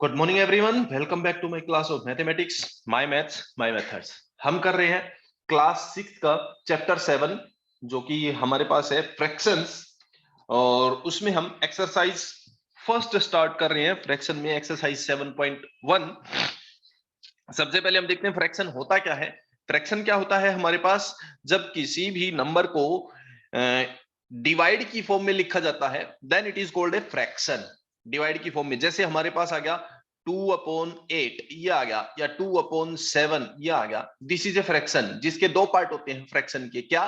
Good morning everyone, welcome back to my class of mathematics, my maths my methods. हम कर रहे हैं class 6 का चैप्टर 7 जो कि हमारे पास है फ्रैक्शंस, और उसमें हम एक्सरसाइज फर्स्ट स्टार्ट कर रहे हैं। फ्रैक्शन में एक्सरसाइज 7.1। सबसे पहले हम देखते हैं फ्रैक्शन होता क्या है। फ्रैक्शन क्या होता है हमारे पास, जब किसी भी नंबर को डिवाइड की फॉर्म में लिखा जाता है then it is called a fraction. Divide की फॉर्म में जैसे हमारे पास आ गया 2/8 ये आ गया, या 2/7 ये आ गया। दिस इज ए फ्रैक्शन जिसके दो पार्ट होते हैं फ्रैक्शन के। क्या?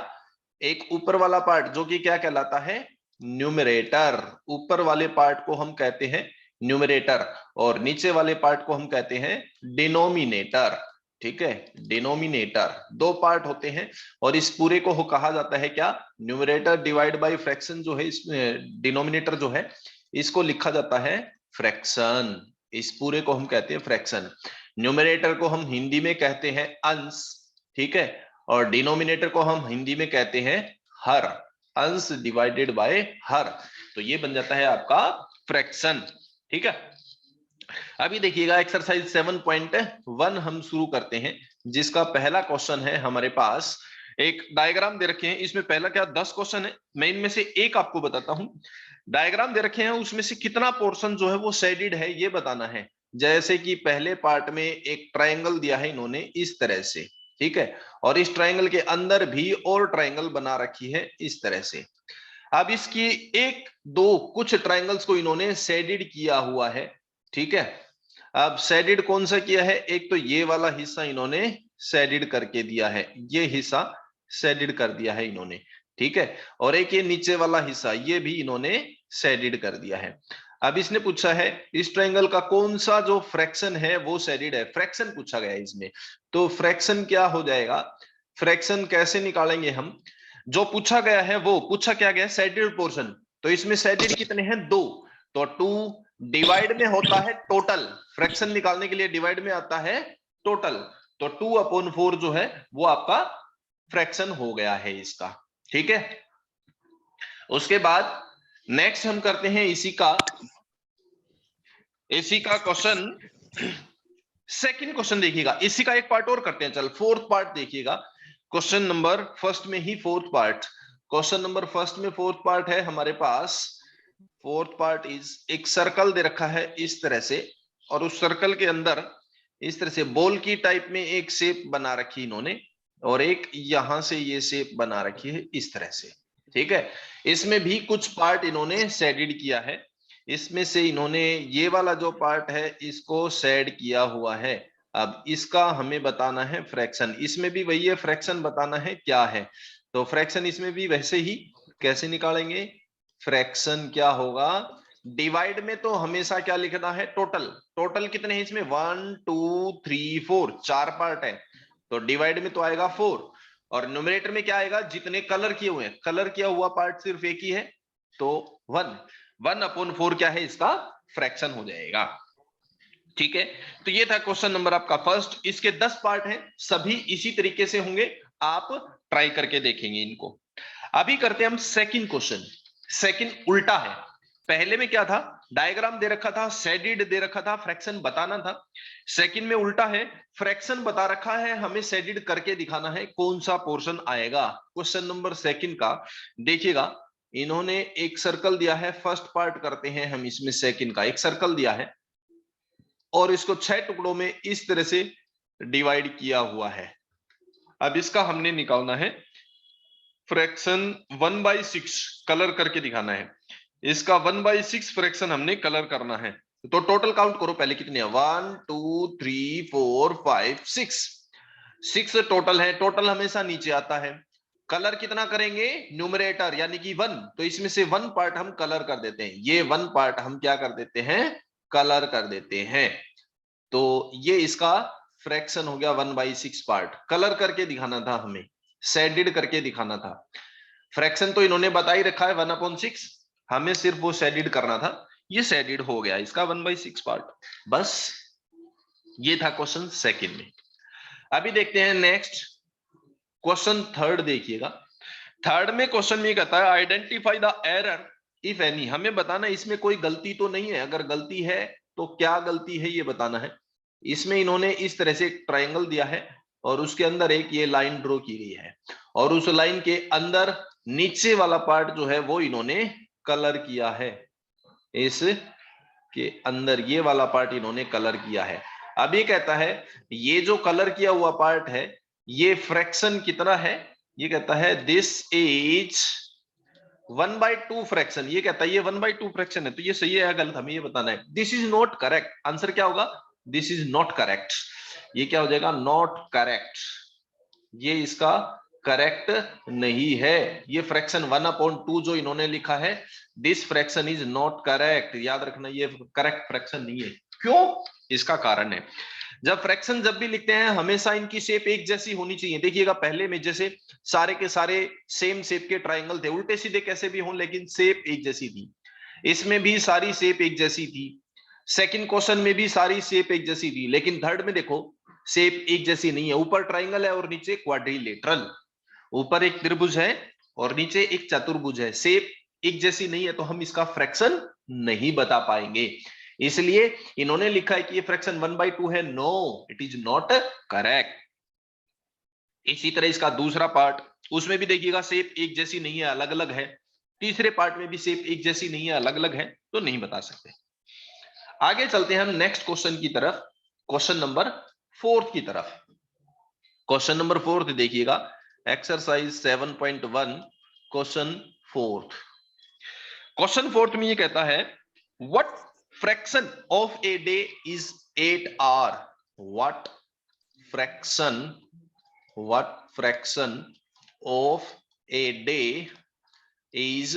एक ऊपर वाला पार्ट जो कि क्या कहलाता है, न्यूमरेटर। ऊपर वाले पार्ट को हम कहते हैं न्यूमरेटर और नीचे वाले पार्ट को हम कहते हैं डिनोमिनेटर। ठीक है, डिनोमिनेटर दो पार्ट होते हैं और इस पूरे को कहा जाता है क्या, न्यूमरेटर डिवाइड बाय फ्रैक्शन जो है, इसमें डिनोमिनेटर जो है इसको लिखा जाता है फ्रैक्शन। इस पूरे को हम कहते हैं फ्रैक्शन। न्यूमरेटर को हम हिंदी में कहते हैं अंश, ठीक है, और डिनोमिनेटर को हम हिंदी में कहते हैं हर। अंश डिवाइडेड बाय हर, तो ये बन जाता है आपका फ्रैक्शन। ठीक है, अभी देखिएगा एक्सरसाइज 7.1 हम शुरू करते हैं, जिसका पहला क्वेश्चन है हमारे पास। एक डायग्राम दे रखे हैं, इसमें पहला क्या 10 क्वेश्चन है, मैं इनमें से एक आपको बताता हूं। डायग्राम दे रखे हैं, उसमें से कितना पोर्शन जो है वो शेडेड है ये बताना है। जैसे कि पहले पार्ट में एक ट्रायंगल दिया है इन्होंने इस तरह से, ठीक है, और इस ट्रायंगल के अंदर भी और ट्रायंगल बना रखी है इस तरह से। अब इसकी एक दो कुछ ट्रायंगल्स को इन्होंने शेडेड किया हुआ है, ठीक है। अब शेडेड कौन सा किया है, एक तो ये वाला हिस्सा इन्होंने शेडेड करके दिया है, ये हिस्सा शेडेड कर दिया है इन्होंने, ठीक है, और एक ये नीचे वाला हिस्सा ये भी इन्होंने शेडेड कर दिया है। अब इसने पूछा है इस ट्रायंगल का कौन सा जो फ्रैक्शन है वो शेडेड है, फ्रैक्शन पूछा गया है इसमें। तो फ्रैक्शन क्या हो जाएगा, फ्रैक्शन कैसे निकालेंगे हम। जो पूछा गया है वो पूछा क्या गया, शेडेड पोर्शन। तो इसमें शेडेड कितने हैं, दो। तो 2 डिवाइड में होता है टोटल, फ्रैक्शन निकालने के लिए डिवाइड में आता है टोटल। तो 2/4 जो है वो आपका फ्रैक्शन हो गया है इसका, ठीक है। उसके बाद नेक्स्ट हम करते हैं इसी का क्वेश्चन। सेकंड क्वेश्चन देखिएगा, इसी का एक पार्ट और करते हैं, चल फोर्थ पार्ट देखिएगा। क्वेश्चन नंबर फर्स्ट में ही fourth part, question number first में फोर्थ पार्ट है हमारे पास। फोर्थ पार्ट इज एक सर्कल दे रखा है इस तरह से, और उस सर्कल के अंदर इस तरह से बॉल की टाइप में एक शेप बना रखी इन्होंने, और एक यहां से ये शेप बना रखी है इस तरह से, ठीक है। इसमें भी कुछ पार्ट इन्होंने शेडेड किया है। इसमें से इन्होंने ये वाला जो पार्ट है इसको शेड किया हुआ है। अब इसका हमें बताना है फ्रैक्शन, इसमें भी वही है, फ्रैक्शन बताना है क्या है। तो फ्रैक्शन इसमें भी वैसे ही कैसे निकालेंगे, फ्रैक्शन क्या होगा, डिवाइड में तो हमेशा क्या लिखना है, टोटल। टोटल कितने हैं इसमें, 1 2 3 4, चार पार्ट है, तो डिवाइड में तो आएगा 4। और न्यूमरेटर में क्या आएगा, जितने कलर किए हुए हैं, कलर किया हुआ पार्ट सिर्फ एक ही है, तो 1। 1/4 क्या है इसका फ्रैक्शन हो जाएगा, ठीक है। तो ये था क्वेश्चन नंबर आपका फर्स्ट। इसके 10 पार्ट हैं, सभी इसी तरीके से होंगे, आप ट्राई करके देखेंगे इनको। अभी करते हैं हम सेकंड क्वेश्चन। सेकंड उल्टा है, पहले में क्या था, डायग्राम दे रखा था, शेडेड दे रखा था, फ्रैक्शन बताना था। सेकंड में उल्टा है, फ्रैक्शन बता रखा है, हमें शेडेड करके दिखाना है कौन सा पोर्शन आएगा। क्वेश्चन नंबर सेकंड का देखिएगा, इन्होंने एक सर्कल दिया है, फर्स्ट पार्ट करते हैं हम इसमें। सेकंड का एक सर्कल दिया है और इसको 6 टुकड़ों में इस तरह से डिवाइड किया हुआ है। अब इसका हमने निकालना है फ्रैक्शन 1/6, कलर करके दिखाना है। इसका 1/6 फ्रैक्शन हमने कलर करना है। तो टोटल काउंट करो पहले कितने हैं, 1 2 3 4 5 6, 6 टोटल है। टोटल हमेशा नीचे आता है। कलर कितना करेंगे, न्यूमरेटर यानी कि 1, तो इसमें से 1 पार्ट हम कलर कर देते हैं, ये 1 पार्ट हम क्या कर देते हैं, कलर कर देते हैं। तो ये इसका फ्रैक्शन हो गया 1/6 पार्ट। कलर करके दिखाना था हमें, शेडेड करके दिखाना था। फ्रैक्शन तो इन्होंने बता ही रखा है 1/6, हमें सिर्फ वो शेडेड करना था। ये शेडेड हो गया इसका 1/6 पार्ट, बस। ये था क्वेश्चन सेकंड में। अभी देखते हैं नेक्स्ट क्वेश्चन थर्ड देखिएगा। थर्ड में क्वेश्चन में कहता है identify the error if any, हमें बताना इसमें कोई गलती तो नहीं है, अगर गलती है तो क्या गलती है ये बताना है। इसमें इन्होंने इस तरह से एक ट्रायंगल दिया है और उसके अंदर एक ये लाइन ड्रॉ की गई है और उस लाइन के अंदर नीचे वाला पार्ट जो है वो इन्होंने कलर किया है, इस के अंदर ये वाला पार्ट इन्होंने कलर किया है। अब ये कहता है ये जो कलर किया हुआ पार्ट है ये फ्रैक्शन कितना है, ये कहता है दिस इज 1/2 फ्रैक्शन। ये कहता है ये 1/2 फ्रैक्शन है, तो ये सही है या गलत हमें ये बताना है। This is not correct, answer क्या होगा, दिस इज नॉट करेक्ट। ये क्या हो जाएगा, नॉट करेक्ट, ये इसका करेक्ट नहीं है। ये फ्रैक्शन 1/2 जो इन्होंने लिखा है, this fraction is not correct, याद रखना ये करेक्ट फ्रैक्शन नहीं है। क्यों, इसका कारण है, जब फ्रैक्शन जब भी लिखते हैं हमेशा इनकी शेप एक जैसी होनी चाहिए। देखिएगा पहले में जैसे सारे के सारे सेम शेप के ट्रायंगल थे, उल्टे सीधे कैसे भी हों लेकिन शेप एक जैसी थी। इसमें भी सारी शेप एक जैसी थी, सेकंड क्वेश्चन में भी सारी शेप एक जैसी थी, लेकिन थर्ड में देखो शेप एक जैसी नहीं है। ऊपर ट्रायंगल है और नीचे क्वाड्रिलेटरल, ऊपर एक त्रिभुज है और नीचे एक चतुर्भुज है, शेप एक जैसी नहीं है, तो हम इसका फ्रैक्शन नहीं बता पाएंगे। इसलिए इन्होंने लिखा है कि ये फ्रैक्शन 1/2 है, no it is not correct. इसी तरह इसका दूसरा पार्ट, उसमें भी देखिएगा शेप एक जैसी नहीं है, अलग अलग है। तीसरे पार्ट में भी शेप एक जैसी नहीं है, अलग अलग है, तो नहीं बता सकते। आगे चलते हैं हम नेक्स्ट क्वेश्चन की तरफ, क्वेश्चन नंबर 4 की तरफ। क्वेश्चन नंबर 4 देखिएगा, एक्सरसाइज 7.1 क्वेश्चन 4। क्वेश्चन 4 में ये कहता है what fraction of a day is 8 hour. What fraction of a day is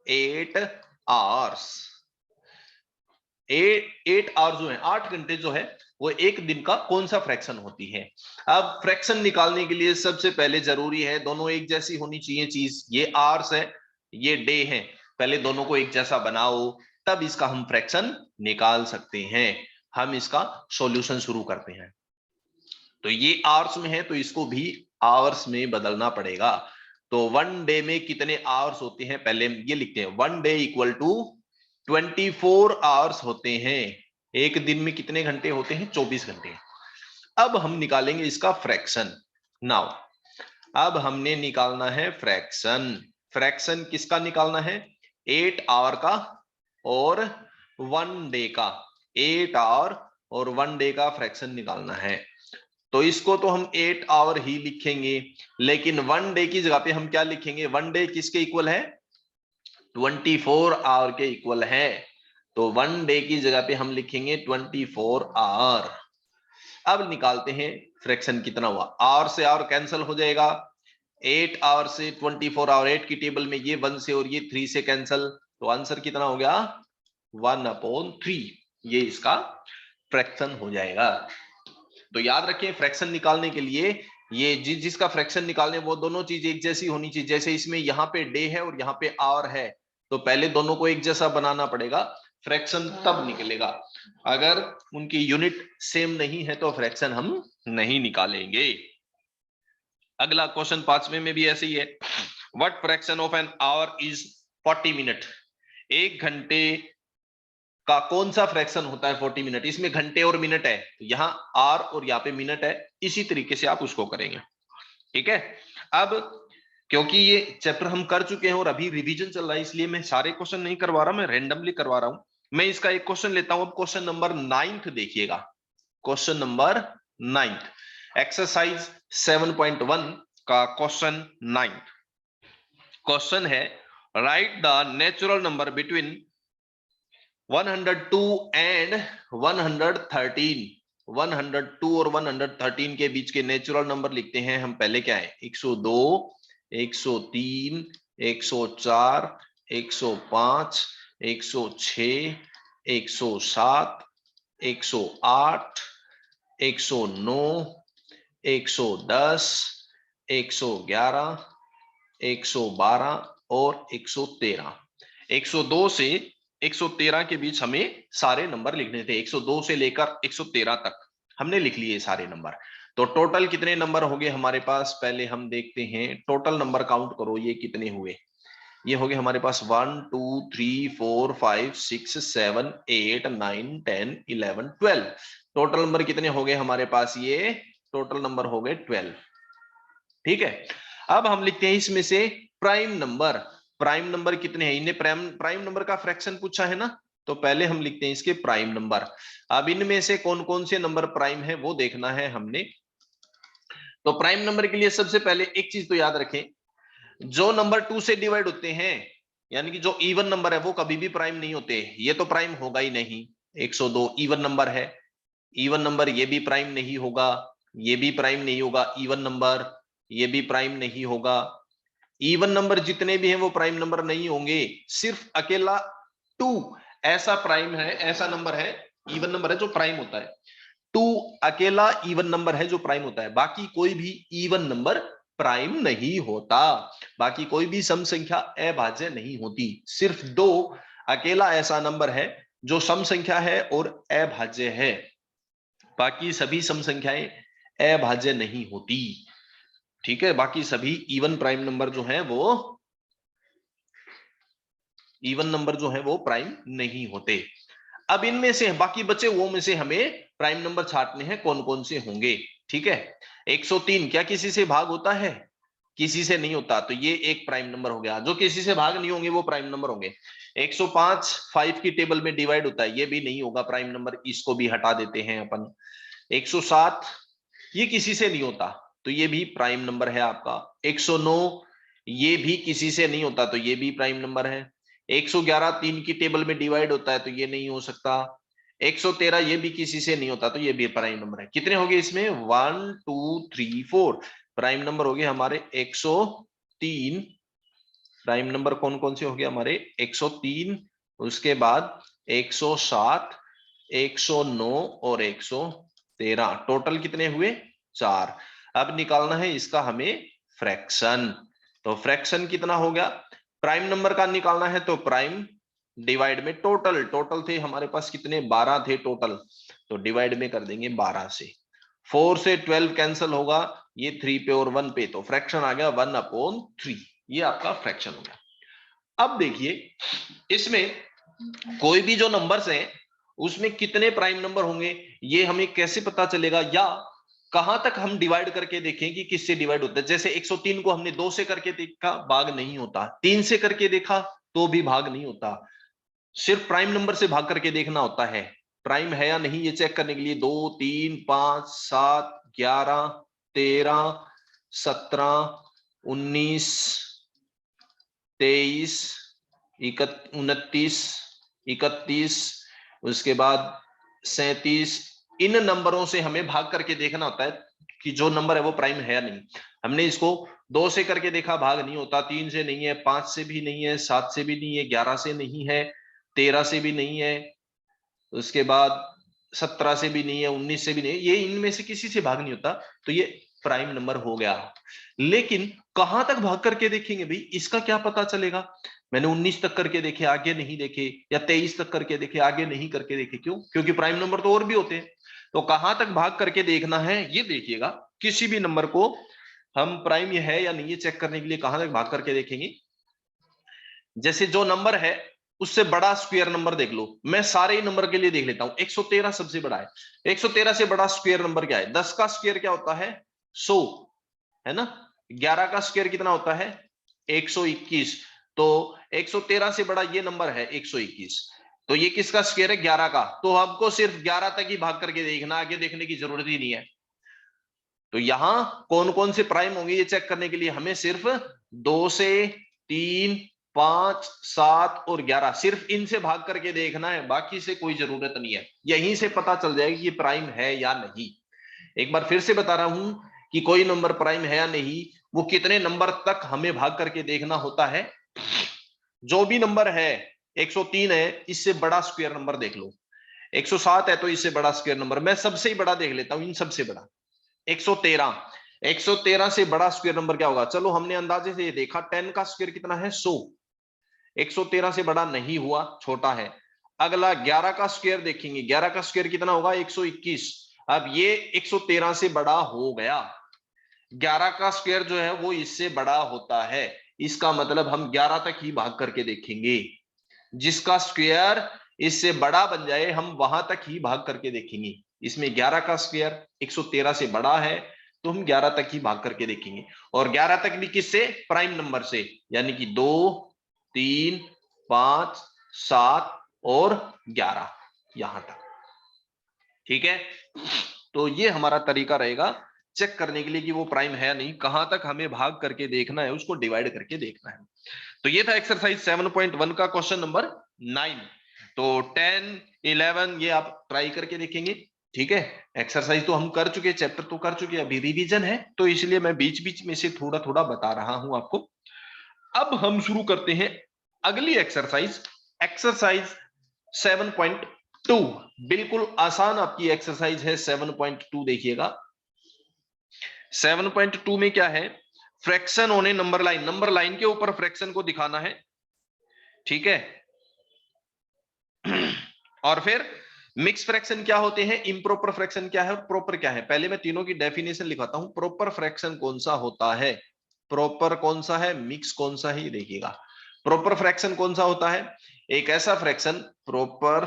8 hours. 8 hour जो है, 8 घंटे जो है, वो एक दिन का कौन सा फ्रैक्शन होती है। अब फ्रैक्शन निकालने के लिए सबसे पहले जरूरी है दोनों एक जैसी होनी चाहिए चीज। ये आवर्स है, ये डे है, पहले दोनों को एक जैसा बनाओ, तब इसका हम फ्रैक्शन निकाल सकते हैं। हम इसका सॉल्यूशन शुरू करते हैं। तो ये आवर्स में है तो इसको भी आवर्स में बदलना पड़ेगा। तो 1 डे में कितने आवर्स होते हैं, पहले ये लिखते हैं, 1 डे इक्वल टू 24 आवर्स होते हैं। एक दिन में कितने घंटे होते हैं, 24 घंटे। अब हम निकालेंगे इसका फ्रैक्शन। नाउ अब हमने निकालना है फ्रैक्शन। फ्रैक्शन किसका निकालना है, 8 आवर का और 1 डे का। 8 आवर और 1 डे का फ्रैक्शन निकालना है। तो इसको तो हम 8 आवर ही लिखेंगे, लेकिन 1 डे की जगह पे हम क्या लिखेंगे, 1 डे किसके इक्वल है, 24 आवर के इक्वल है। तो 1 डे की जगह पे हम लिखेंगे 24 आवर। अब निकालते हैं फ्रैक्शन कितना हुआ, आवर से आवर कैंसिल हो जाएगा, 8 आवर से 24 आवर, 8 की टेबल में ये 1 से और ये 3 से कैंसिल, तो आंसर कितना हो गया, 1/3। ये इसका फ्रैक्शन हो जाएगा। तो याद रखें फ्रैक्शन निकालने के लिए ये जिसका फ्रैक्शन निकालने वो दोनों चीज एक जैसी होनी चाहिए। जैसे इसमें यहाँ पे डे है और यहाँ पे आवर है, तो पहले दोनों को एक जैसा बनाना पड़ेगा, फ्रैक्शन तब निकलेगा। अगर उनकी यूनिट सेम नहीं है तो फ्रैक्शन हम नहीं निकालेंगे। अगला क्वेश्चन 5वें में भी ऐसे ही है, what fraction of an hour is 40 minute. एक घंटे का कौन सा फ्रैक्शन होता है 40 मिनट। इसमें घंटे और मिनट है, तो यहाँ आर और यहाँ पे मिनट है, इसी तरीके से आप उसको करेंगे। ठीक है, अब क्योंकि ये चैप्टर हम कर चुके हैं और अभी रिवीजन चल रहा है, इसलिए मैं सारे क्वेश्चन नहीं करवा रहा, मैं रैंडमली करवा रहा हूं। मैं इसका एक क्वेश्चन लेता हूं। अब क्वेश्चन नंबर 9 देखिएगा, क्वेश्चन नंबर 9 एक्सरसाइज 7.1 का क्वेश्चन 9। क्वेश्चन है right the natural number between 102 and 113। 102 और 113 के बीच के नेचुरल नंबर लिखते हैं हम। पहले क्या है, 102, 103, 104, 105, 106, 107, 108, 109, 110, 111, 112 और 113। 102 से 113 के बीच हमें सारे नंबर लिखने थे। 102 से लेकर 113 तक हमने लिख लिए सारे नंबर। तो टोटल कितने नंबर हो गए हमारे पास, पहले हम देखते हैं। टोटल नंबर काउंट करो, ये कितने हुए। ये हो गए हमारे पास 1 2 3 4 5 6 7 8 9 10 11 12। टोटल नंबर कितने हो गए हमारे पास? ये टोटल नंबर हो गए 12। ठीक है, अब हम लिखते हैं इसमें से प्राइम नंबर। प्राइम नंबर कितने हैं? इन्हें प्राइम नंबर का फ्रैक्शन पूछा है ना, तो पहले हम लिखते हैं इसके प्राइम नंबर। अब इनमें से कौन कौन से नंबर प्राइम है वो देखना है हमने। तो प्राइम नंबर के लिए सबसे पहले एक चीज तो याद रखें, जो नंबर 2 से डिवाइड होते हैं, यानी कि जो इवन नंबर है, वो कभी भी प्राइम नहीं होते। ये तो प्राइम होगा ही नहीं। 102 इवन नंबर है, इवन नंबर ये भी प्राइम नहीं होगा, ये भी प्राइम नहीं होगा इवन नंबर, ये भी प्राइम नहीं होगा। इवन नंबर जितने भी हैं वो प्राइम नंबर नहीं होंगे। सिर्फ अकेला 2 ऐसा प्राइम है, ऐसा नंबर है, इवन नंबर है जो प्राइम होता है। 2 अकेला इवन नंबर है जो प्राइम होता है, बाकी कोई भी इवन नंबर प्राइम नहीं होता। बाकी कोई भी सम संख्या अभाज्य नहीं होती। सिर्फ 2 अकेला ऐसा नंबर है जो सम संख्या है और अभाज्य है, बाकी सभी सम संख्याएं अभाज्य नहीं होती। ठीक है, बाकी सभी इवन प्राइम नंबर जो है वो इवन नंबर जो है वो प्राइम नहीं होते। अब इनमें से बाकी बचे वो में से हमें प्राइम नंबर छांटने हैं, कौन कौन से होंगे। ठीक है, 103 क्या किसी से भाग होता है? किसी से नहीं होता, तो ये एक प्राइम नंबर हो गया। जो किसी से भाग नहीं होंगे वो प्राइम नंबर होंगे। 105 5 की टेबल में डिवाइड होता है, ये भी नहीं होगा प्राइम नंबर, इसको भी हटा देते हैं अपन। 107 ये किसी से नहीं होता, तो ये भी प्राइम नंबर है आपका। 109 ये भी किसी से नहीं होता, तो ये भी प्राइम नंबर है। 111 3 की टेबल में डिवाइड होता है, तो ये नहीं हो सकता। 113 ये भी किसी से नहीं होता, तो ये भी प्राइम नंबर है। कितने हो गए इसमें? 1 2 3 4 प्राइम नंबर हो गए हमारे 103। प्राइम नंबर कौन कौन से हो गए हमारे? 103, उसके बाद 107, 109 और 113। टोटल कितने हुए? 4। अब निकालना है इसका हमें फ्रैक्शन। तो फ्रैक्शन कितना हो गया? प्राइम नंबर का निकालना है तो प्राइम डिवाइड में टोटल। टोटल थे हमारे पास कितने? 12 थे टोटल, तो डिवाइड में कर देंगे 12 से। 4 से 12 कैंसिल होगा, ये 3 पे और 1 पे, तो फ्रैक्शन आ गया 1/3। ये आपका फ्रैक्शन हो गया। अब देखिए इसमें कोई भी जो नंबर्स हैं उसमें कितने प्राइम नंबर होंगे ये हमें कैसे पता चलेगा, या कहां तक हम डिवाइड करके देखें कि किससे डिवाइड होता है। जैसे 103 को हमने 2 से करके देखा, भाग नहीं होता। 3 से करके देखा तो भी भाग नहीं होता। सिर्फ प्राइम नंबर से भाग करके देखना होता है, प्राइम है या नहीं ये चेक करने के लिए। 2 3 5 7 11 13 17 19 23 29 31, उसके बाद 37, इन नंबरों से हमें भाग करके देखना होता है कि जो नंबर है वो प्राइम है या नहीं। हमने इसको 2 से करके देखा, भाग नहीं होता। 3 से नहीं है, 5 से भी नहीं है, 7 से भी नहीं है, 11 से नहीं है, 13 से भी नहीं है, उसके बाद 17 से भी नहीं है, 19 से भी नहीं है। ये इनमें से किसी से भाग नहीं होता, तो ये प्राइम नंबर हो गया। लेकिन कहां तक भाग करके देखेंगे भाई, इसका क्या पता चलेगा? मैंने 19 तक करके देखे, आगे नहीं देखे, या 23 तक करके देखे, आगे नहीं करके देखे। क्यों? क्योंकि प्राइम नंबर तो और भी होते हैं। तो कहां तक भाग करके देखना है ये देखिएगा। किसी भी नंबर को हम प्राइम है या नहीं ये चेक करने के लिए कहां तक भाग करके देखेंगे। जैसे जो नंबर है उससे बड़ा स्क्वायर नंबर देख लो। मैं सारे ही नंबर के लिए देख लेता हूं। 113 सबसे बड़ा है। 113 से बड़ा स्क्वायर नंबर क्या है? 10 का स्क्वायर क्या होता है? 100, है ना। 11 का स्क्वायर कितना होता है? 121। तो 113 से बड़ा ये नंबर है 121। तो ये किसका स्क्वायर है? 11 का। तो हमको सिर्फ 11 तक ही भाग करके देखना, आगे देखने की जरूरत ही नहीं है। तो यहां कौन कौन से प्राइम होंगे ये चेक करने के लिए हमें सिर्फ 2 से 3 5 7 और 11 सिर्फ इनसे भाग करके देखना है, बाकी से कोई जरूरत नहीं है। यहीं से पता चल जाएगा कि ये प्राइम है या नहीं। एक बार फिर से बता रहा हूं कि कोई नंबर प्राइम है या नहीं, वो कितने नंबर तक हमें भाग करके देखना होता है। जो भी नंबर है, 103 है, इससे बड़ा स्क्वायर नंबर देख लो। 107 है तो इससे बड़ा स्क्वायर नंबर, मैं सबसे ही बड़ा देख लेता हूं, इन सबसे बड़ा 113। 113 से बड़ा स्क्वायर नंबर क्या होगा? चलो हमने अंदाजे से ये देखा, 10 का स्क्वायर कितना है? 100। 113 से बड़ा नहीं हुआ, छोटा है। अगला 11 का स्क्वायर देखेंगे, 11 का स्क्वायर कितना होगा? 121। अब ये 113 से बड़ा हो गया। 11 का स्क्वायर जो है वो इससे बड़ा होता है, इसका मतलब हम 11 तक ही भाग करके देखेंगे। जिसका स्क्वायर इससे बड़ा बन जाए हम वहां तक ही भाग करके देखेंगे। इसमें 11 का स्क्वायर 113 से बड़ा है तो हम 11 तक ही भाग करके देखेंगे। और 11 तक भी किससे? प्राइम नंबर से, यानी कि 2, 3, 5, 7 और 11 यहां तक। ठीक है, तो ये हमारा तरीका रहेगा चेक करने के लिए कि वो प्राइम है या नहीं। कहां तक हमें भाग करके देखना है, उसको डिवाइड करके देखना है। तो ये था एक्सरसाइज 7.1 का क्वेश्चन नंबर 9। तो 10, 11 ये आप ट्राई करके देखेंगे। ठीक है, एक्सरसाइज तो हम कर चुके, चैप्टर तो कर चुके, अभी रिवीजन है तो इसलिए मैं बीच बीच में से थोड़ा थोड़ा बता रहा हूं आपको। अब हम शुरू करते हैं अगली एक्सरसाइज, एक्सरसाइज 7.2। बिल्कुल आसान आपकी एक्सरसाइज है 7.2। देखिएगा 7.2 में क्या है, fraction on A number line, number line के ऊपर फ्रैक्शन को दिखाना है। ठीक है, और फिर मिक्स फ्रैक्शन क्या होते हैं, इम्प्रॉपर फ्रैक्शन क्या है और प्रॉपर क्या है। पहले मैं तीनों की डेफिनेशन लिखाता हूं। प्रॉपर फ्रैक्शन कौन सा होता है, प्रॉपर कौन सा है, मिक्स कौन सा है, देखिएगा। प्रॉपर फ्रैक्शन कौन सा होता है, एक ऐसा fraction, proper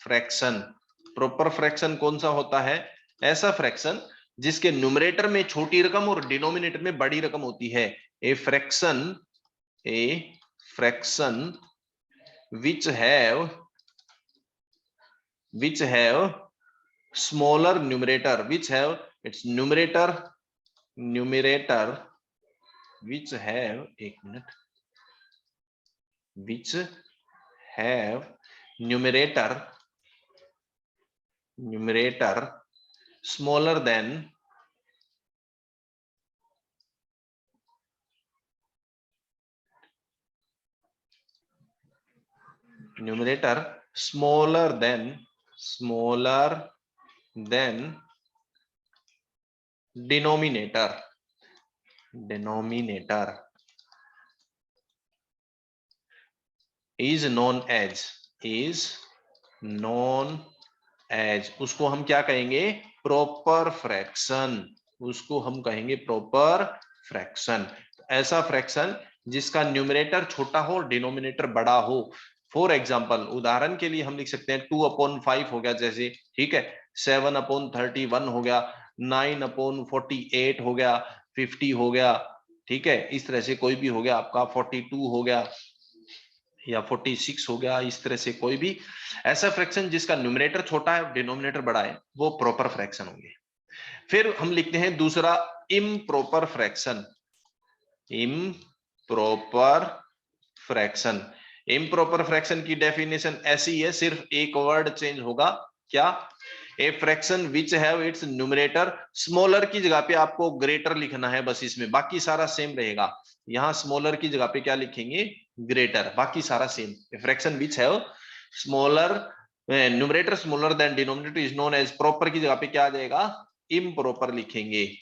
fraction, proper fraction कौन सा होता है, ऐसा फ्रैक्शन जिसके न्यूमरेटर में छोटी रकम और डिनोमिनेटर में बड़ी रकम होती है। A fraction which have smaller numerator, which have its numerator which have, एक minute, which have numerator smaller than denominator is known as उसको हम क्या कहेंगे, प्रॉपर फ्रैक्शन, उसको हम कहेंगे प्रॉपर फ्रैक्शन। ऐसा फ्रैक्शन जिसका न्यूमरेटर छोटा हो और डिनोमिनेटर बड़ा हो। फॉर एग्जाम्पल, उदाहरण के लिए हम लिख सकते हैं 2/5 हो गया जैसे, ठीक है, 7/31 हो गया, 9/48 हो गया, 50 हो गया। ठीक है, इस तरह से कोई भी हो गया आपका, 42 हो गया या 46 हो गया, इस तरह से कोई भी ऐसा फ्रैक्शन जिसका न्यूमरेटर छोटा है डिनोमिनेटर बड़ा है, वो प्रॉपर फ्रैक्शन होंगे। फिर हम लिखते हैं दूसरा, इम्प्रॉपर फ्रैक्शन। इम्प्रॉपर फ्रैक्शन की डेफिनेशन ऐसी है, सिर्फ एक वर्ड चेंज होगा, क्या, ए fraction which have it's numerator, smaller की जगह पे आपको ग्रेटर लिखना है बस, इसमें बाकी सारा सेम रहेगा। यहां स्मॉलर की जगह पे क्या लिखेंगे, ग्रेटर, बाकी सारा same. A fraction which have smaller numerator smaller than denominator is known as, proper की जगह पे क्या आ जाएगा, इम्प्रॉपर लिखेंगे,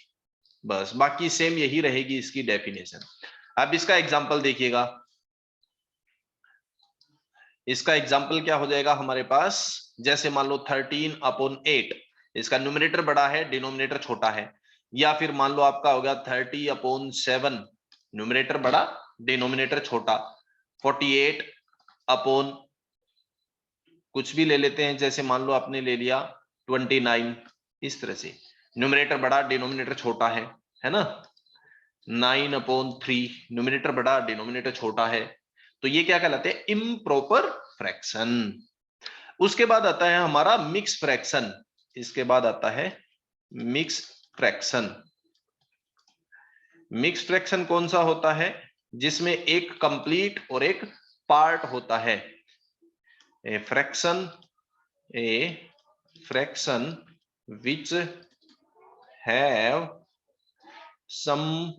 बस बाकी सेम यही रहेगी इसकी डेफिनेशन। अब इसका एग्जांपल देखिएगा, इसका एग्जांपल क्या हो जाएगा हमारे पास, जैसे मान लो 13/8, इसका न्यूमरेटर बड़ा है डिनोमिनेटर छोटा है। या फिर मान लो आपका हो गया 30/7, न्यूमरेटर बड़ा डिनोमिनेटर छोटा। 48 अपॉन कुछ भी ले लेते हैं, जैसे मान लो आपने ले लिया 29, इस तरह से न्यूमरेटर बड़ा डिनोमिनेटर छोटा है ना। 9/3, न्यूमरेटर बड़ा डिनोमिनेटर छोटा है। तो ये क्या कहलाते हैं, इम्प्रॉपर फ्रैक्शन। उसके बाद आता है हमारा मिक्स फ्रैक्शन, इसके बाद आता है मिक्स फ्रैक्शन। मिक्स फ्रैक्शन कौन सा होता है, जिसमें एक कंप्लीट और एक पार्ट होता है। A fraction which have some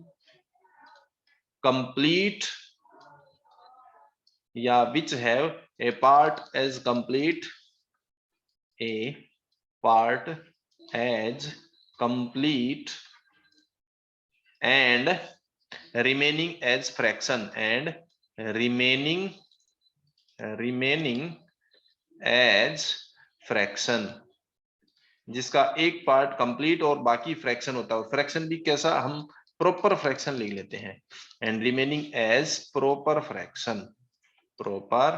complete या which have a part as complete, a part as complete and remaining as fraction, and remaining as fraction, जिसका एक पार्ट कंप्लीट और बाकी फ्रैक्शन होता है। फ्रैक्शन भी कैसा, हम प्रॉपर फ्रैक्शन लिख लेते हैं, and remaining as proper fraction. Proper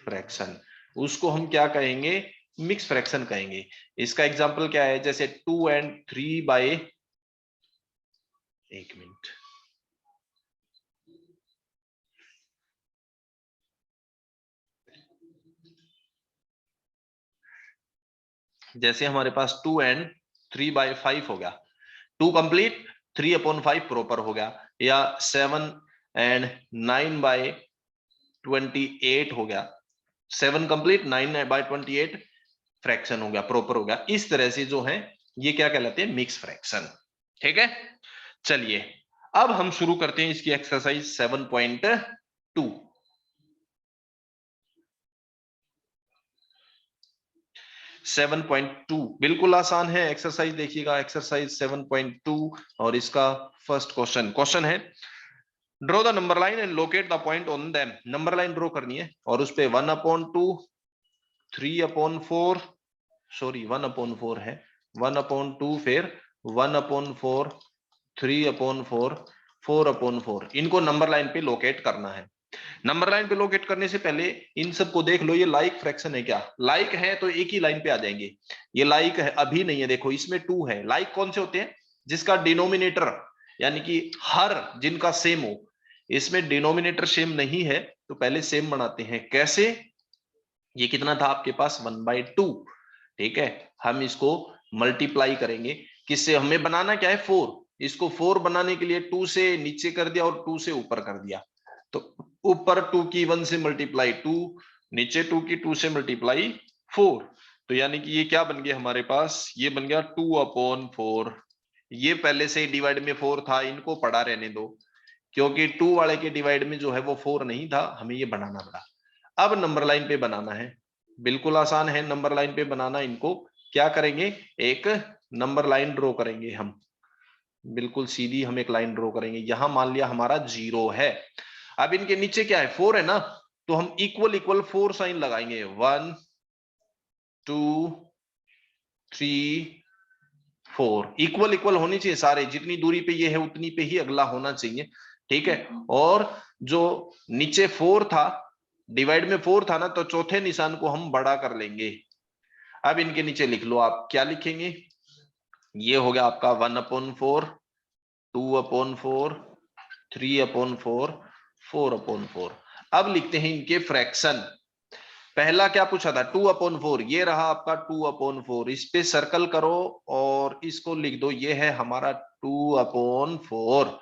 fraction उसको हम क्या कहेंगे, मिक्स फ्रैक्शन कहेंगे। इसका एग्जांपल क्या है, जैसे 2 and 3 बाय, एक मिनट, जैसे हमारे पास 2 and 3 by 5 हो गया, 2 कंप्लीट 3/5 प्रॉपर हो गया, या 7 and 9 by 28 हो गया, 7 कंप्लीट 9 by 28 फ्रैक्शन हो गया, प्रॉपर हो गया। इस तरह से जो है ये क्या कहलाते हैं, मिक्स फ्रैक्शन। ठीक है, चलिए अब हम शुरू करते हैं इसकी एक्सरसाइज 7.2। 7.2 बिल्कुल आसान है एक्सरसाइज, देखिएगा एक्सरसाइज 7.2 और इसका फर्स्ट क्वेश्चन है, draw the number line and locate the point on them. Number line draw करनी है और उस पे 1/2, 3/4, सॉरी 1/4 है, 1/2, फिर 1/4, 3/4, 4/4, इनको नंबर लाइन पे लोकेट करना है। नंबर लाइन पे लोकेट करने से पहले इन सबको देख लो, ये लाइक फ्रैक्शन है क्या, लाइक है तो एक ही लाइन पे आ जाएंगे। ये लाइक है, अभी नहीं है, देखो इसमें 2 है। लाइक कौन से होते हैं, जिसका डिनोमिनेटर यानी कि हर जिनका सेम हो, इसमें डिनोमिनेटर सेम नहीं है तो पहले सेम बनाते हैं। कैसे, ये कितना था आपके पास 1/2, ठीक है, हम इसको मल्टीप्लाई करेंगे किससे, हमें बनाना क्या है 4, इसको 4 बनाने के लिए 2 से नीचे कर दिया और 2 से ऊपर कर दिया, तो ऊपर 2 की 1 से मल्टीप्लाई 2, नीचे 2 की 2 से मल्टीप्लाई 4, तो यानी कि ये क्या बन गया हमारे पास, ये बन गया 2/4। ये पहले से डिवाइड में 4 था, इनको पढ़ा रहने दो, क्योंकि 2 वाले के डिवाइड में जो है वो 4 नहीं था, हमें ये बनाना पड़ा। अब नंबर लाइन पे बनाना है, बिल्कुल आसान है नंबर लाइन पे बनाना। इनको क्या करेंगे, एक नंबर लाइन ड्रॉ करेंगे हम, बिल्कुल सीधी हम एक लाइन ड्रॉ करेंगे। यहां मान लिया हमारा 0 है, अब इनके नीचे क्या है 4 है ना, तो हम इक्वल इक्वल 4 साइन लगाएंगे, 1 2 3 4, इक्वल इक्वल होनी चाहिए सारे, जितनी दूरी पे ये है उतनी पे ही अगला होना चाहिए, ठीक है। और जो नीचे 4 था, डिवाइड में 4 था ना, तो चौथे निशान को हम बड़ा कर लेंगे। अब इनके नीचे लिख लो, आप क्या लिखेंगे, ये हो गया आपका 1/4, 2/4, 3/4, 4/4। अब लिखते हैं इनके फ्रैक्शन। पहला क्या पूछा था 2/4, ये रहा आपका 2/4, इस पे सर्कल करो और इसको लिख दो, ये है हमारा 2/4।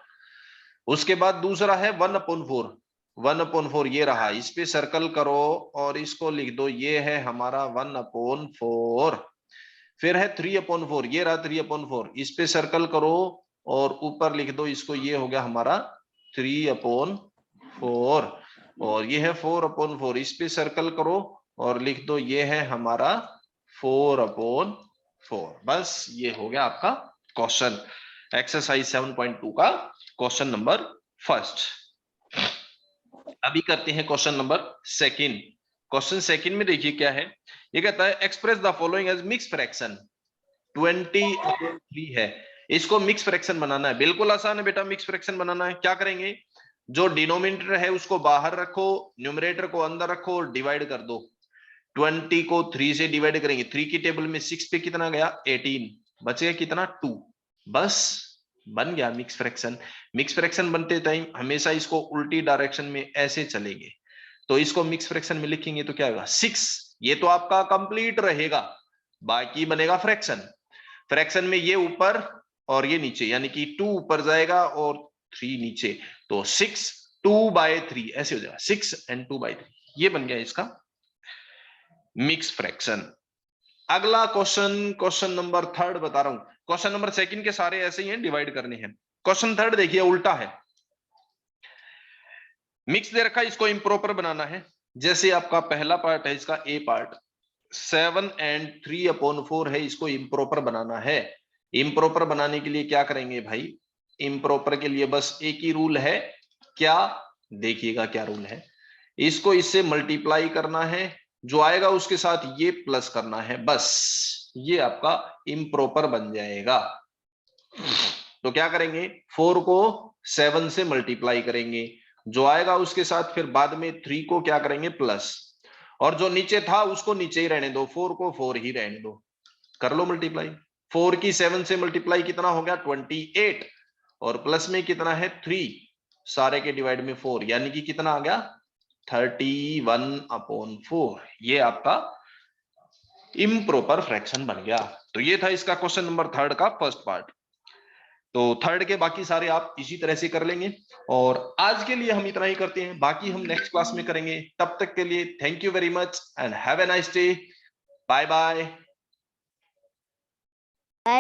उसके बाद दूसरा है 1/4, 1/4 ये रहा, इस पे सर्कल करो और इसको लिख दो, ये है हमारा 1/4। फिर है 3/4, ये रहा 3/4, इस पे सर्कल करो और ऊपर लिख दो इसको, ये हो गया हमारा 3/4। और ये है 4/4, इस पे सर्कल करो और लिख दो, ये है हमारा 4/4। बस ये हो गया आपका क्वेश्चन, एक्सरसाइज 7.2 का क्वेश्चन नंबर फर्स्ट। अभी करते हैं question number second. Question second में देखिए क्या है, ये कहता है express the following as mix fraction. 20/3 है, इसको मिक्स फ्रैक्शन बनाना है। बिल्कुल आसान है बेटा, मिक्स फ्रैक्शन बनाना है। क्या करेंगे, जो डिनोमिनेटर है उसको बाहर रखो, न्यूमरेटर को अंदर रखो और डिवाइड कर दो। 20 को 3 से डिवाइड करेंगे, 3 की टेबल में 6 पे कितना गया 18, बचेगा कितना 2, बस बन गया मिक्स फ्रैक्शन। मिक्स फ्रैक्शन बनते टाइम हमेशा इसको उल्टी डायरेक्शन में ऐसे चलेंगे, तो इसको मिक्स फ्रैक्शन में लिखेंगे तो क्या होगा 6, ये तो आपका कंप्लीट रहेगा, बाकी बनेगा फ्रैक्शन। फ्रैक्शन में ये ऊपर और ये नीचे, यानी कि 2 ऊपर जाएगा और 3 नीचे, तो 6 2/3 ऐसे हो जाएगा, 6 and 2/3, ये बन गया इसका मिक्स फ्रैक्शन। अगला क्वेश्चन, क्वेश्चन नंबर थर्ड बता रहा हूं, क्वेश्चन नंबर सेकंड के सारे ऐसे ही हैं, डिवाइड करने हैं। क्वेश्चन थर्ड देखिए उल्टा है, मिक्स दे रखा है, इसको इम्प्रॉपर बनाना है। जैसे आपका पहला पार्ट है इसका ए पार्ट, 7 and 3/4 है, इसको इम्प्रॉपर बनाना है। इम्प्रॉपर बनाने के लिए क्या करेंगे भाई, इम्प्रॉपर के लिए बस एक ही रूल है, क्या, देखिएगा क्या रूल है, इसको इससे मल्टीप्लाई करना है, जो आएगा उसके साथ ये प्लस करना है, बस ये आपका इम्प्रॉपर बन जाएगा। तो क्या करेंगे, 4 को 7 से मल्टीप्लाई करेंगे, जो आएगा उसके साथ फिर बाद में 3 को क्या करेंगे प्लस, और जो नीचे था उसको नीचे ही रहने दो, 4 को 4 ही रहने दो, कर लो मल्टीप्लाई। 4 की 7 से मल्टीप्लाई कितना हो गया 28, और प्लस में कितना है 3, सारे के डिवाइड में 4, यानी कि कितना आ गया 31/4। ये आपका इम्प्रॉपर फ्रैक्शन बन गया। तो ये था इसका क्वेश्चन नंबर 3 का फर्स्ट पार्ट। तो थर्ड के बाकी सारे आप इसी तरह से कर लेंगे, और आज के लिए हम इतना ही करते हैं, बाकी हम नेक्स्ट क्लास में करेंगे। तब तक के लिए thank you very much and have a nice day, bye bye.